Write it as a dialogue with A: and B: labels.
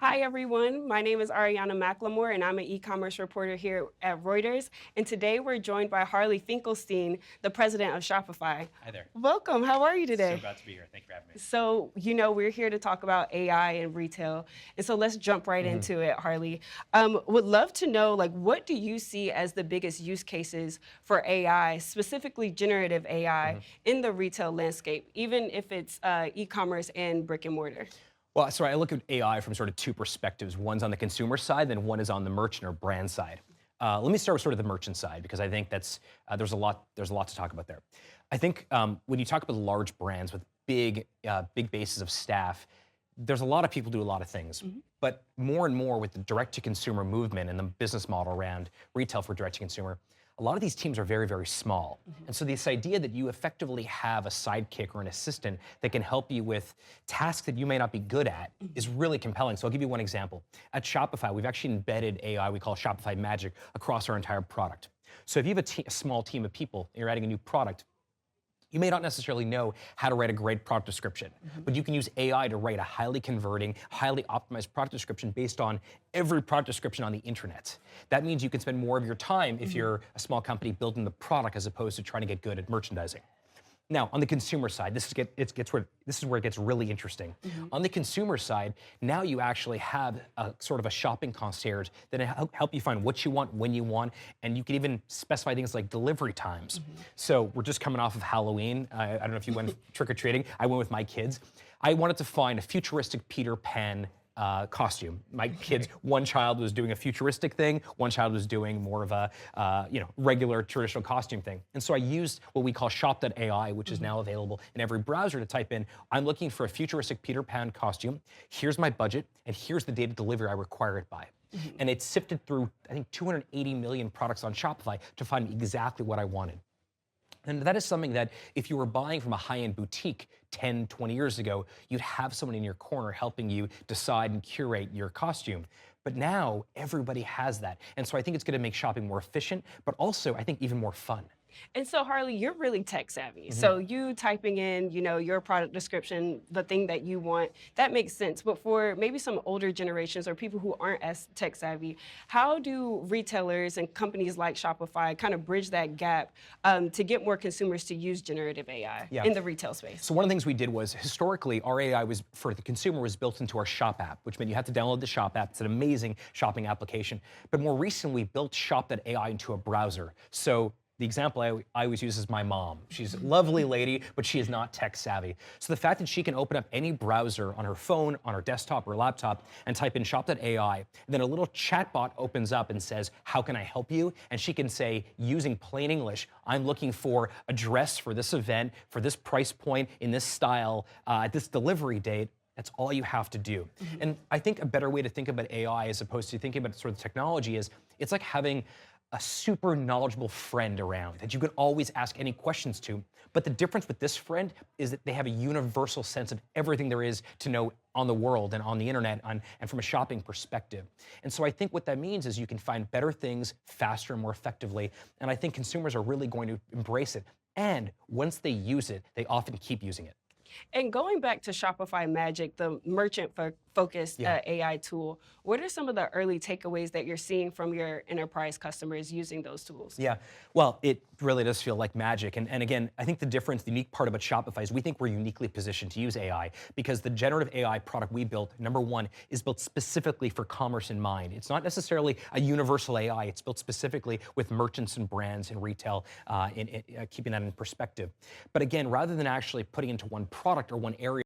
A: Hi, everyone. My name is Arriana McLymore, and I'm an e-commerce reporter here at Reuters. And today we're joined by Harley Finkelstein, the president of Shopify.
B: Hi there.
A: Welcome. How are you today?
B: So glad to be here. Thank you for having me.
A: So, we're here to talk about AI and retail. And so let's jump right into it, Harley. Would love to know, what do you see as the biggest use cases for AI, specifically generative AI, in the retail landscape, even if it's e-commerce and brick and mortar?
B: Well, sorry, I look at AI from sort of two perspectives. One's on the consumer side, then one is on the merchant or brand side. Let me start with sort of the merchant side because I think that's there's a lot to talk about there. I think when you talk about large brands with big bases of staff, there's a lot of people do a lot of things. But more and more with the direct-to-consumer movement and the business model around retail for direct-to-consumer, a lot of these teams are very, very small. And so this idea that you effectively have a sidekick or an assistant that can help you with tasks that you may not be good at is really compelling. So I'll give you one example. At Shopify, we've actually embedded AI, we call Shopify Magic, across our entire product. So if you have a small team of people, and you're adding a new product, you may not necessarily know how to write a great product description, but you can use AI to write a highly converting, highly optimized product description based on every product description on the internet. That means you can spend more of your time if you're a small company building the product as opposed to trying to get good at merchandising. Now, on the consumer side, this is where it gets really interesting. On the consumer side, now you actually have a sort of a shopping concierge that help you find what you want, when you want, and you can even specify things like delivery times. So we're just coming off of Halloween. I don't know if you went trick-or-treating. I went with my kids. I wanted to find a futuristic Peter Pan costume. My kids, one child was doing a futuristic thing, one child was doing more of a regular traditional costume thing. And so I used what we call shop.ai, which is now available in every browser to type in, I'm looking for a futuristic Peter Pan costume, here's my budget, and here's the date of delivery I require it by. And it sifted through, I think, 280 million products on Shopify to find exactly what I wanted. And that is something that if you were buying from a high-end boutique 10, 20 years ago, you'd have someone in your corner helping you decide and curate your costume. But now everybody has that. And so I think it's going to make shopping more efficient, but also I think even more fun.
A: And so, Harley, you're really tech savvy. So you typing in, your product description, the thing that you want, that makes sense. But for maybe some older generations or people who aren't as tech savvy, how do retailers and companies like Shopify kind of bridge that gap to get more consumers to use generative AI in the retail space?
B: So one of the things we did was, historically, our AI was, for the consumer, was built into our Shop app, which meant you had to download the Shop app. It's an amazing shopping application. But more recently, we built shop.ai into a browser. So the example I always use is my mom. She's a lovely lady, but she is not tech savvy. So the fact that she can open up any browser on her phone, on her desktop or laptop, and type in shop.ai, and then a little chatbot opens up and says, how can I help you? And she can say, using plain English, I'm looking for a dress for this event, for this price point, in this style, at this delivery date. That's all you have to do. And I think a better way to think about AI as opposed to thinking about sort of technology is, it's like having a super knowledgeable friend around that you can always ask any questions to. But the difference with this friend is that they have a universal sense of everything there is to know on the world and on the internet and from a shopping perspective. And so I think what that means is you can find better things faster and more effectively. And I think consumers are really going to embrace it. And once they use it, they often keep using it.
A: And going back to Shopify Magic, the merchant-focused AI tool, what are some of the early takeaways that you're seeing from your enterprise customers using those tools?
B: Yeah, well, it really does feel like magic. And again, I think the unique part about Shopify is we think we're uniquely positioned to use AI because the generative AI product we built, number one, is built specifically for commerce in mind. It's not necessarily a universal AI. It's built specifically with merchants and brands and retail, keeping that in perspective. But again, rather than actually putting into one product or one area